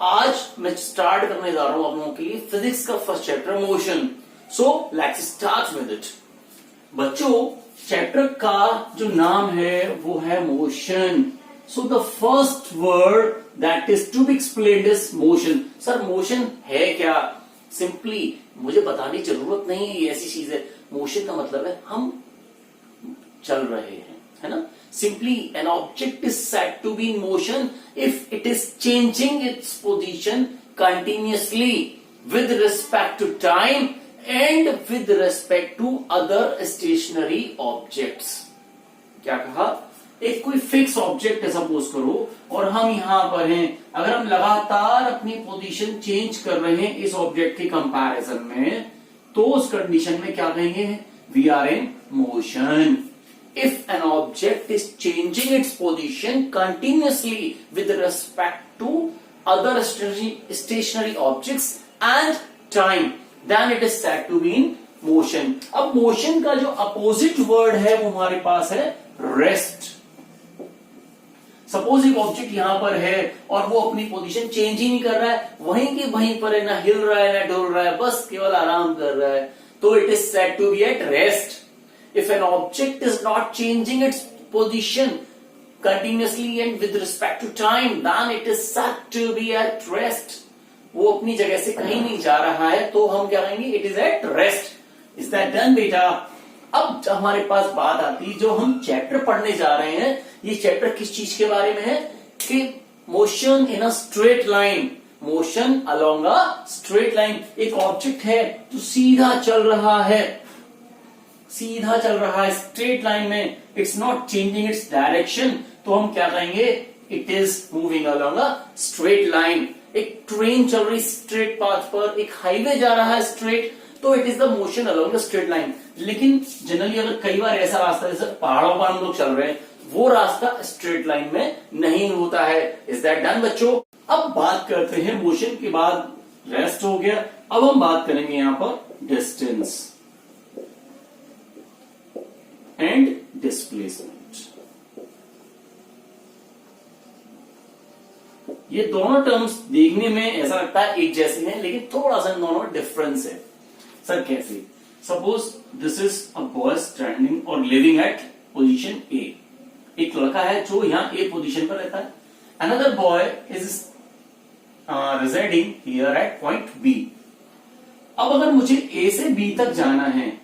आज मैं स्टार्ट करने जा रहा हूं आप लोगों के लिए फिजिक्स का first chapter motion. So let's start with it. बच्चों, चैप्टर का जो नाम है वो है motion. So the first word that is to be explained is motion. Sir motion है क्या? सिंपली मुझे बताने की जरूरत नहीं है, ये ऐसी चीज है। मोशन का मतलब है हम चल रहे हैं, है ना। Simply an object is said to be in motion if it is changing its position continuously with respect to time and with respect to other stationary objects। क्या कहा? एक कोई फिक्स ऑब्जेक्ट है सपोज करो और हम यहां पर हैं। अगर हम लगातार अपनी पोजीशन चेंज कर रहे हैं इस ऑब्जेक्ट के कंपैरिजन में, तो उस कंडीशन में क्या कहेंगे? We are in motion. If an object is changing its position continuously with respect to other stationary objects and time, then it is said to be in motion। अब motion का जो opposite word है वो हमारे पास है rest. Suppose एक object यहां पर है और वो अपनी पोजीशन चेंज ही नहीं कर रहा है, वहीं के वहीं पर है, ना हिल रहा है ना डोल रहा है, बस केवल आराम कर रहा है, तो it is said to be at rest. If an object is not changing its position continuously and with respect to time, then it is said to be at rest। वो अपनी जगह से कहीं नहीं जा रहा है, तो हम क्या कहेंगे? It is at rest। Is that done, बेटा? अब हमारे पास बात आती है, जो हम चैप्टर पढ़ने जा रहे हैं, ये चैप्टर किस चीज के बारे में है? कि motion in a straight line. Motion along a straight line. एक ऑब्जेक्ट है जो सीधा चल रहा है, सीधा चल रहा है स्ट्रेट लाइन में, it's not changing its direction, तो हम क्या कहेंगे? It is moving along a straight line. एक ट्रेन चल रही स्ट्रेट पाथ पर, एक हाईवे जा रहा है स्ट्रेट, तो it is the motion along the straight line. लेकिन जनरली अगर कई बार ऐसा रास्ता जैसे पहाड़ों पर हम लोग चल रहे हैं, वो रास्ता स्ट्रेट लाइन में नहीं होता है। इज दैट डन बच्चों? अब बात करते हैं, मोशन के बाद रेस्ट हो गया, अब हम बात करेंगे यहां पर डिस्टेंस एंड डिस्प्लेसमेंट। ये दोनों टर्म्स देखने में ऐसा लगता है एक जैसे हैं, लेकिन थोड़ा सा दोनों डिफरेंस है। सर कैसे? Suppose this is a boy standing और लिविंग एट पोजीशन ए। एक लड़का है जो यहां ए पोजीशन पर रहता है। Another boy is residing here at point B. अब अगर मुझे ए से बी तक जाना है,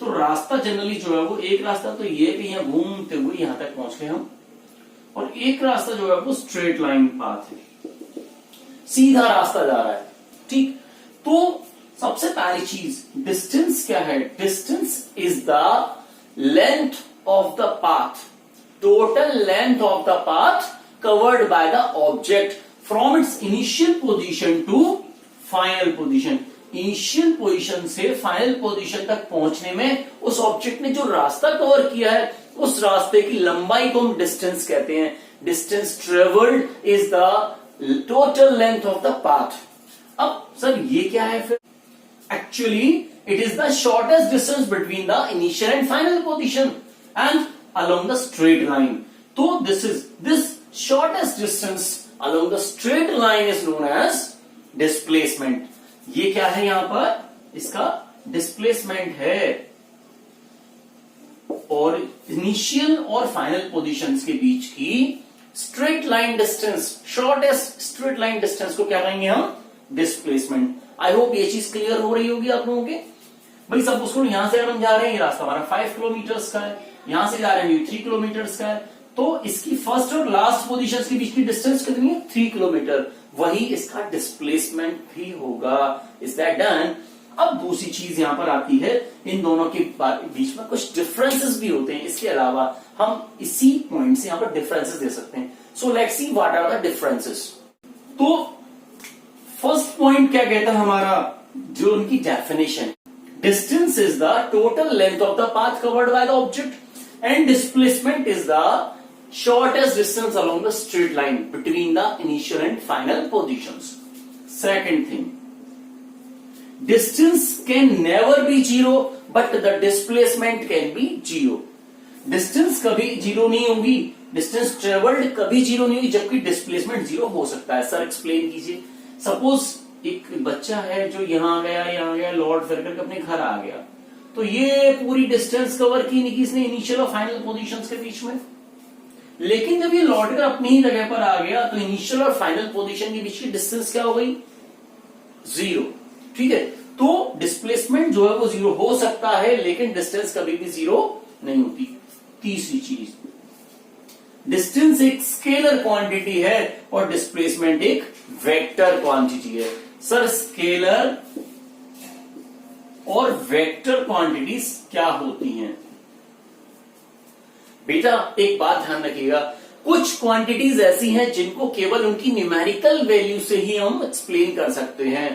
तो रास्ता जनरली जो है वो एक रास्ता तो ये कि यहां घूमते हुए यहां तक पहुंच गए हम, और एक रास्ता जो है वो स्ट्रेट लाइन पाथ है, सीधा रास्ता जा रहा है। ठीक, तो सबसे पहली चीज डिस्टेंस क्या है? Distance is the length of the path, total length of the path covered by the object from its initial position to final position. Initial position से फाइनल पोजीशन तक पहुंचने में उस ऑब्जेक्ट ने जो रास्ता कवर किया है, उस रास्ते की लंबाई को हम डिस्टेंस कहते हैं। Distance travelled is the total length of the path. अब सर ये क्या है फिर? Actually it is the shortest distance between the initial and final position and along the straight line. तो this shortest distance along the straight line is known as displacement. ये क्या है यहां पर? इसका डिस्प्लेसमेंट है। और इनिशियल और फाइनल पोजीशंस के बीच की straight line distance, shortest straight line distance को क्या कहेंगे हम? डिस्प्लेसमेंट। आई होप ये चीज क्लियर हो रही होगी आप लोगों के। भाई सब उसको यहां से अगर हम जा रहे हैं, ये रास्ता हमारा 5 किलोमीटर का है, यहां से जा रहे हैं 3 किलोमीटर का है, तो इसकी फर्स्ट और लास्ट पोजीशन के बीच की डिस्टेंस कितनी है? 3 किलोमीटर। वही इसका डिस्प्लेसमेंट भी होगा। Is that done? अब दूसरी चीज यहां पर आती है, इन दोनों के बीच में कुछ डिफरेंसेस भी होते हैं। इसके अलावा हम इसी पॉइंट से यहां पर डिफरेंसेस दे सकते हैं। So let's see what are the differences. तो फर्स्ट पॉइंट क्या कहता है हमारा, जो उनकी definition, distance is the total length of the path covered by the object and displacement is the shortest distance along the straight line between the initial and final positions. Second thing, distance can never be zero, but the displacement can be zero. Distance कभी zero नहीं होगी, distance travelled कभी zero नहीं होगी, जबकि displacement zero हो सकता है। सर एक्सप्लेन कीजिए। सपोज एक बच्चा है जो यहाँ गया लौट फिर करके अपने घर आ गया, तो ये पूरी डिस्टेंस कवर की नहीं किसने, इनिशियल और फाइनल पोजीशंस के बीच में। लेकिन जब ये लौट कर अपनी ही जगह पर आ गया तो इनिशियल और फाइनल पोजीशन के बीच की डिस्टेंस क्या हो गई, जीरो। ठीक है, तो डिस्प्लेसमेंट जो है वो जीरो हो सकता है, लेकिन डिस्टेंस कभी भी जीरो नहीं होती। तीसरी चीज, डिस्टेंस एक स्केलर क्वांटिटी है और डिस्प्लेसमेंट एक वेक्टर क्वांटिटी है। सर स्केलर और वेक्टर क्वांटिटीज क्या होती हैं? बेटा एक बात ध्यान रखिएगा, कुछ क्वांटिटीज ऐसी हैं जिनको केवल उनकी न्यूमेरिकल वैल्यू से ही हम एक्सप्लेन कर सकते हैं,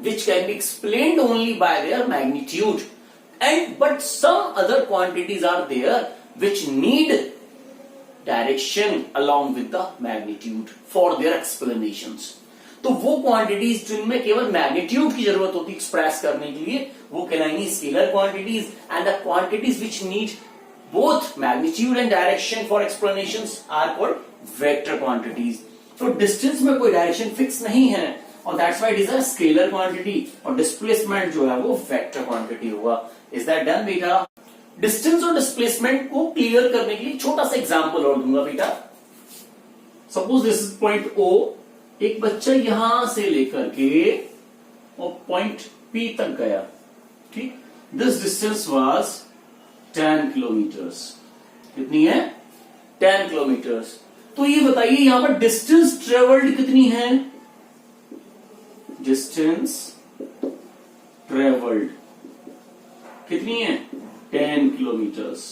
which can be explained only by their magnitude, but some other quantities are there which need direction along with the magnitude for their explanations. तो वो क्वांटिटीज जिनमें केवल मैग्नीट्यूड की जरूरत होती है एक्सप्रेस करने के लिए, वो कहलाएंगी scalar quantities, and the quantities which need both magnitude and direction for explanations are called vector quantities. तो डिस्टेंस में कोई डायरेक्शन फिक्स नहीं है और that's why it is a scalar quantity, और डिस्प्लेसमेंट जो है वो वेक्टर क्वांटिटी होगा। इज दैट डन बेटा? डिस्टेंस और डिस्प्लेसमेंट को क्लियर करने के लिए छोटा सा एग्जांपल और दूंगा बेटा। Suppose this is point O, एक बच्चा यहां से लेकर के और पॉइंट P तक गया। ठीक, दिस डिस्टेंस वाज 10 किलोमीटर्स। कितनी है? 10 किलोमीटर्स। तो ये बताइए यहां पर डिस्टेंस ट्रेवल्ड कितनी है? डिस्टेंस ट्रेवल्ड कितनी है? 10 किलोमीटर्स।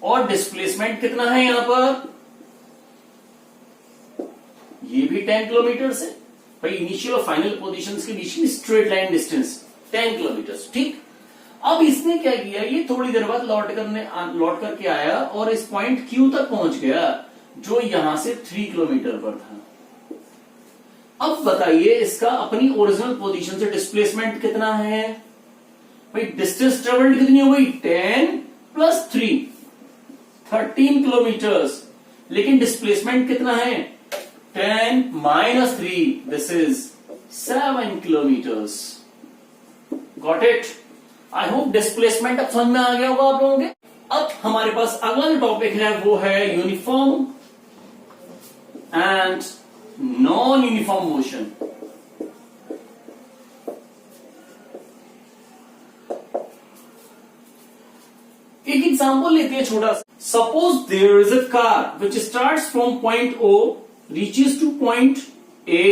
और डिस्प्लेसमेंट कितना है यहां पर? ये भी 10 किलोमीटर है भाई। इनिशियल और फाइनल पोजीशंस के बीच में स्ट्रेट लाइन डिस्टेंस 10 किलोमीटर। ठीक, अब इसने क्या किया, ये थोड़ी देर बाद लौट करके आया और इस पॉइंट Q तक पहुंच गया जो यहां से 3 किलोमीटर पर था। अब बताइए इसका अपनी ओरिजिनल पोजीशन से डिस्प्लेसमेंट कितना है भाई? डिस्टेंस ट्रेवल्ड कितनी हो गई? 10 प्लस 3 13 किलोमीटर्स। लेकिन डिस्प्लेसमेंट कितना है? 10 minus 3, this is 7 kilometers. Got it? I hope displacement अब समझ में आ गया होगा आप लोगों के। अब हमारे पास अगला जो टॉपिक है वो है uniform and non uniform motion. एक एग्जांपल लेते हैं छोटा सा। Suppose there is a car which starts from point O, reaches to point A,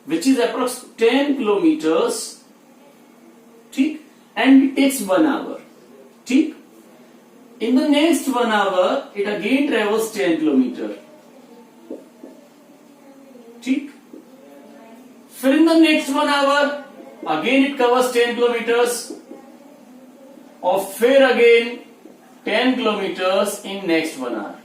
which is approx 10 kilometers, ठीक, and it takes 1 hour, ठीक। In the next 1 hour, it again travels 10 kilometer, ठीक। फिर in the next 1 hour, again it covers 10 kilometers, और फिर again 10 kilometers in next 1 hour.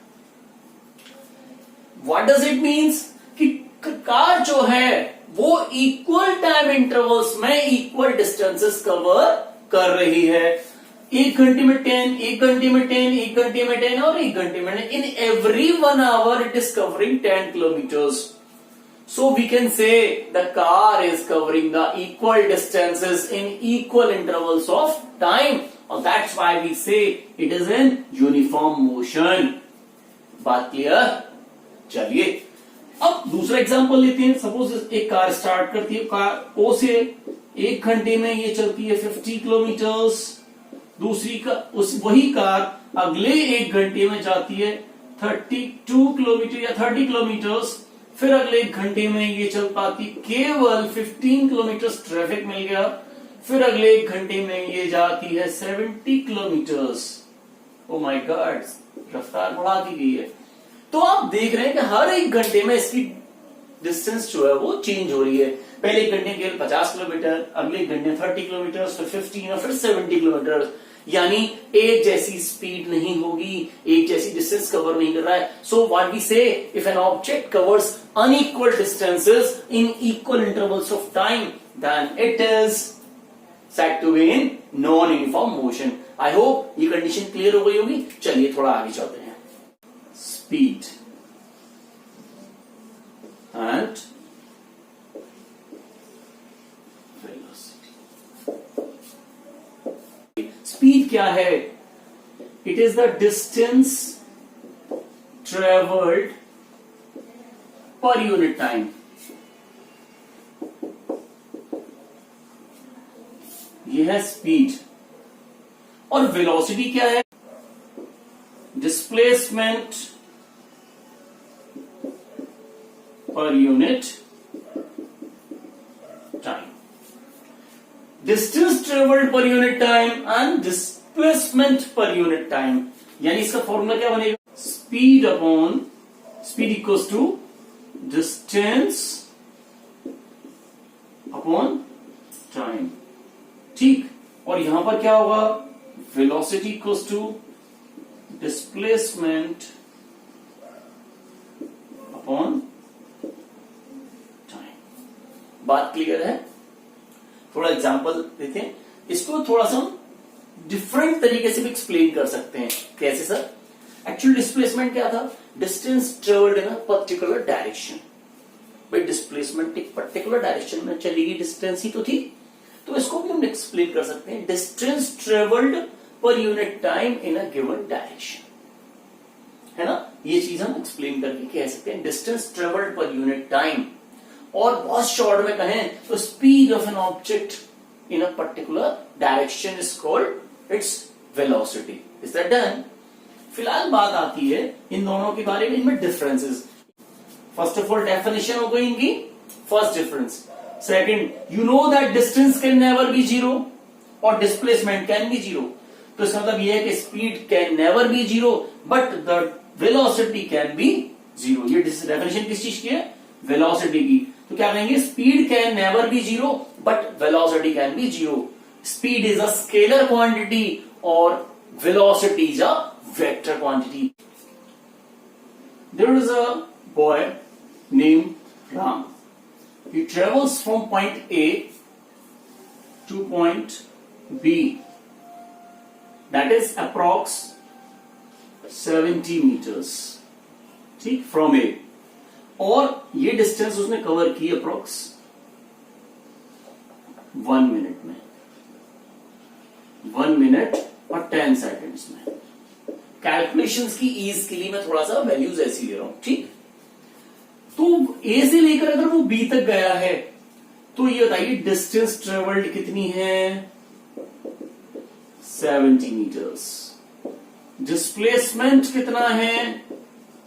What does it means? कि car जो है वो इक्वल टाइम इंटरवल्स में इक्वल डिस्टेंसेस कवर कर रही है। 1 घंटे में 10, 1 घंटे में 10, 1 घंटे में 10 और 1 घंटे में 10. In every 1 hour it is covering 10 kilometers. So we can say the car is covering the equal distances in equal intervals of time, and that's why we say it is in uniform motion. बात clear? चलिए अब दूसरा example लेते हैं। Suppose एक car start करती है, car O से 1 घंटे में ये चलती है 50 किलोमीटर्स। दूसरी वही कार अगले 1 घंटे में जाती है 32 किलोमीटर या 30 किलोमीटर्स। फिर अगले 1 घंटे में ये चल पाती केवल 15 किलोमीटर, ट्रैफिक मिल गया। फिर अगले 1 घंटे में ये जाती है 70 किलोमीटर्स। ओ माय गॉड, रफ्तार बढ़ा दी गई है। तो आप देख रहे हैं कि हर 1 घंटे में इसकी डिस्टेंस जो है वो चेंज हो रही है। पहले 1 घंटे केवल 50 किलोमीटर, अगले 1 घंटे 30 किलोमीटर, फिर 15 और फिर 70 किलोमीटर। यानी एक जैसी स्पीड नहीं होगी, एक जैसी डिस्टेंस कवर नहीं कर रहा है। So what we say, if an object covers unequal distances in equal intervals of time, then it is said to be in non-uniform motion. I hope ये कंडीशन क्लियर हो गई होगी। चलिए थोड़ा आगे चलते हैं। Speed and velocity. स्पीड क्या है? It is the distance travelled per unit time. यह है स्पीड। और वेलोसिटी क्या है? Displacement per unit time. Distance travelled per unit time and displacement per unit time, यानी इसका फॉर्मूला क्या बनेगा? Speed upon speed equals to distance upon time. ठीक, और यहां पर क्या होगा? Velocity equals to displacement upon time. बात क्लियर है? थोड़ा एग्जांपल देते हैं। इसको थोड़ा सा हम डिफरेंट तरीके से भी एक्सप्लेन कर सकते हैं। कैसे सर? एक्चुअल डिस्प्लेसमेंट क्या था? Distance travelled in a particular direction. भाई डिस्प्लेसमेंट एक पर्टिकुलर डायरेक्शन में चली गई डिस्टेंस ही तो थी, तो इसको भी हम एक्सप्लेन कर सकते हैं distance travelled per unit time in a given direction, है ना? ये चीज हम एक्सप्लेन करके कह सकते हैं distance travelled per unit time. और बहुत शॉर्ट में कहें तो speed of an object in a particular direction is called its velocity. Is that done? फिलहाल बात आती है इन दोनों के बारे में, इनमें differences. First of all definition हो गई इनकी। First difference. Second, you know that distance can never be zero और डिस्प्लेसमेंट कैन बी जीरो। तो इसका मतलब यह है कि speed can never be zero but the velocity can be zero. ये डेफिनेशन किस चीज की है? वेलोसिटी की। तो क्या कहेंगे? Speed can never be zero but velocity can be zero. Speed is a scalar quantity और velocity is a vector quantity. There is a boy named Ram. He travels from point A to point B. That is approx 70 meters. ठीक, from A. और ये distance उसने cover की approx 1 minute में, 1 minute और 10 seconds में। Calculations की ease के लिए मैं थोड़ा सा वैल्यूज ऐसी ले रहा हूं। ठीक, तो ए से लेकर अगर वो बी तक गया है तो ये बताइए डिस्टेंस ट्रेवल्ड कितनी है? 70 मीटर्स। डिस्प्लेसमेंट कितना है?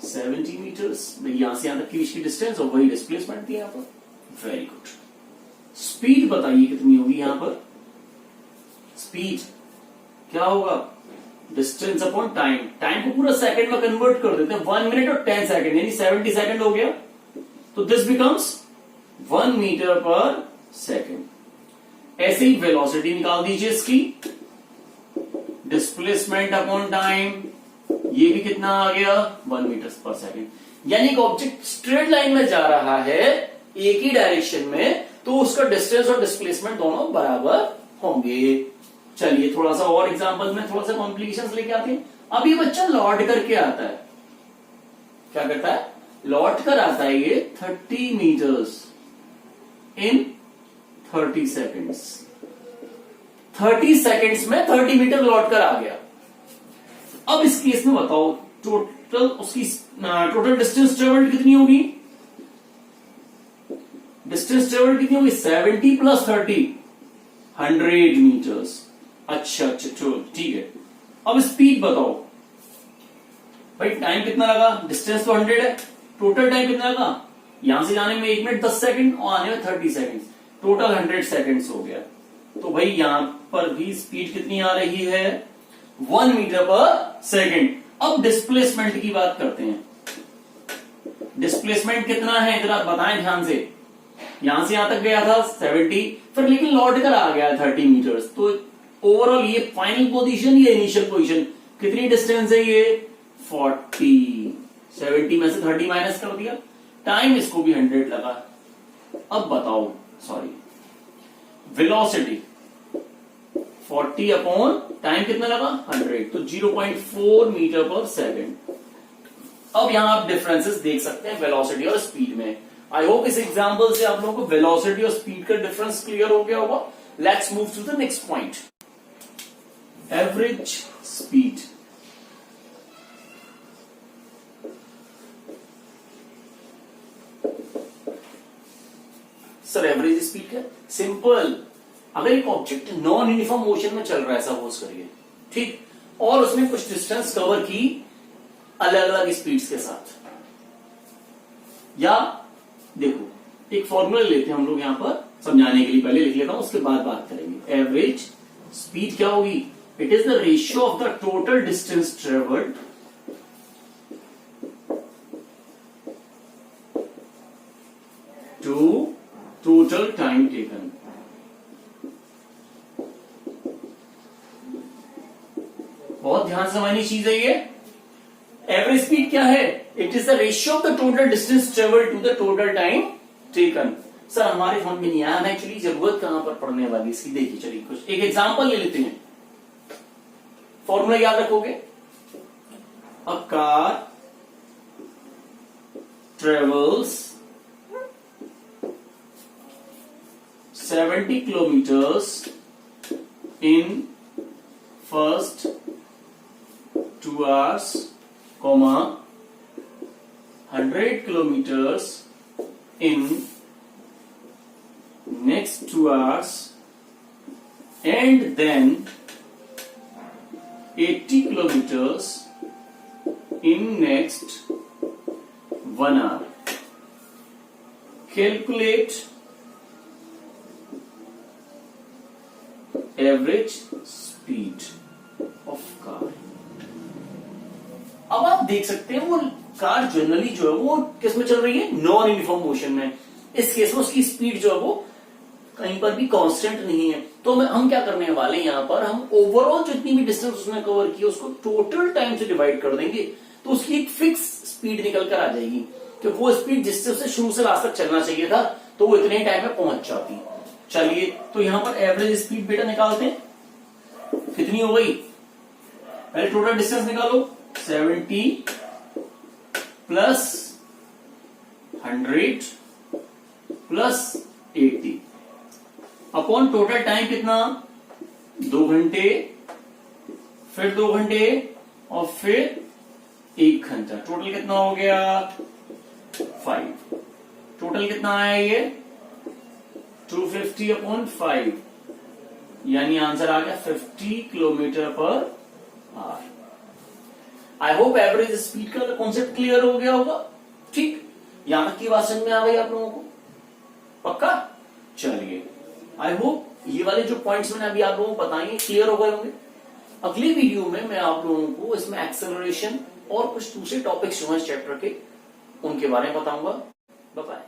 70 मीटर्स। भाई यहां से यहां तक की इसकी डिस्टेंस और वही डिस्प्लेसमेंट थी यहां पर। Very good. स्पीड बताइए कितनी होगी यहां पर? स्पीड क्या होगा? Distance upon time. टाइम को पूरा सेकंड में कन्वर्ट कर देते हैं, 1 मिनट और 10 सेकंड, यानी 70 सेकंड हो गया। तो दिस बिकम्स 1 मीटर पर सेकंड। ऐसे ही वेलोसिटी निकाल दीजिए इसकी। डिस्प्लेसमेंट अपॉन टाइम, ये भी कितना आ गया? 1 मीटर पर सेकंड। यानी एक ऑब्जेक्ट स्ट्रेट लाइन में जा रहा है एक ही डायरेक्शन में, तो उसका डिस्टेंस और डिस्प्लेसमेंट दोनों बराबर होंगे। चलिए थोड़ा सा और एग्जांपल में थोड़ा सा कॉम्प्लिकेशंस लेके आते हैं। अब ये बच्चा लौट करके आता है। क्या करता है? लौट कर आता है ये 30 मीटर्स इन 30 सेकेंड्स। 30 सेकेंड्स में 30 मीटर लौट कर आ गया। अब इस केस में बताओ टोटल उसकी टोटल डिस्टेंस ट्रेवल्ड कितनी होगी? डिस्टेंस ट्रेवल्ड कितनी होगी? 70 प्लस 30, 100 मीटर्स। अच्छा, ठीक है। अब स्पीड बताओ भाई। टाइम कितना लगा? डिस्टेंस तो 100 है, टोटल टाइम कितना लगा? यहां से जाने में 1 मिनट 10 सेकंड और आने में 30 सेकंड, टोटल 100 सेकंड्स हो गया। तो भाई यहां पर भी स्पीड कितनी आ रही है? 1 मीटर पर सेकंड। अब डिस्प्लेसमेंट की बात करते हैं। डिस्प्लेसमेंट कितना है जरा बताएं ध्यान से। यहां से यहां तक गया था 70, फिर लेकिन लौट कर आ गया 30 मीटर्स। तो ओवरऑल ये फाइनल पोजीशन या इनिशियल पोजीशन कितनी डिस्टेंस है? ये 40। 70 में से 30 माइनस कर दिया, टाइम इसको भी 100 लगा। अब बताओ, सॉरी, वेलोसिटी 40 अपॉन टाइम कितना लगा 100, तो 0.4 मीटर पर सेकेंड। अब यहां आप डिफरेंसेस देख सकते हैं वेलोसिटी और स्पीड में। आई होप इस एग्जांपल से आप लोगों को वेलोसिटी और स्पीड का डिफरेंस क्लियर हो गया होगा। Let's move to the next point, average speed. Sir average speed क्या? सिंपल, अगर एक ऑब्जेक्ट नॉन यूनिफॉर्म मोशन में चल रहा है सपोज करिए, ठीक, और उसने कुछ डिस्टेंस कवर की अलग अलग स्पीड्स के साथ, या देखो एक फॉर्मूला लेते हैं हम लोग यहां पर समझाने के लिए, पहले लिख लेता हूं उसके बाद बात करेंगे। एवरेज स्पीड क्या होगी? It is the ratio of the total distance travelled to total time taken. बहुत ध्यान से समझनी चीज है ये। एवरेज स्पीड क्या है? It is the ratio of the total distance travel to the total time taken. Sir हमारे समझ में नहीं आया, एक्चुअली जरूरत कहां पर पड़ने वाली इसकी, देखिए चलिए कुछ एक एग्जांपल ले लेते हैं। फॉर्मूला याद रखोगे, a car travels 70 kilometers in first 2 hours, 100 kilometers in next 2 hours, and then 80 kilometers in next 1 hour. Calculate average speed of car. अब आप देख सकते हैं वो कार जनरली जो है वो किस में चल रही है? नॉन यूनिफॉर्म मोशन में। इस केस में उसकी स्पीड जो है वो कहीं पर भी कांस्टेंट नहीं है। तो हम क्या करने वाले हैं, यहां पर हम ओवरऑल जितनी भी डिस्टेंस उसने कवर की उसको टोटल टाइम से डिवाइड कर देंगे, तो उसकी एक फिक्स स्पीड निकल कर आ जाएगी कि वो स्पीड जिससे उसे शुरू से लास्ट तक चलना चाहिए था तो वो इतने टाइम में पहुंच जाती। चलिए तो यहां पर एवरेज स्पीड बेटा निकालते हैं, कितनी हो गई? पहले टोटल डिस्टेंस निकालो, 70 plus 100 plus 80 upon total time कितना? 2 घंटे, फिर 2 घंटे और फिर 1 घंटा। टोटल कितना हो गया? 5। टोटल कितना आया ये? 250 अपॉन 5, यानी आंसर आ गया 50 kilometre per hour. I hope average speed का कॉन्सेप्ट क्लियर हो गया होगा। ठीक, यहां तक की बात समझ में आ गई आप लोगों को? पक्का? चलिए, आई होप ये वाले जो पॉइंट्स मैंने अभी आप लोगों को बताए क्लियर हो गए होंगे। अगली वीडियो में मैं आप लोगों को इसमें एक्सेलरेशन और कुछ दूसरे टॉपिक्स जो हैं इस चैप्टर के, उनके बारे में बताऊंगा। Bye bye.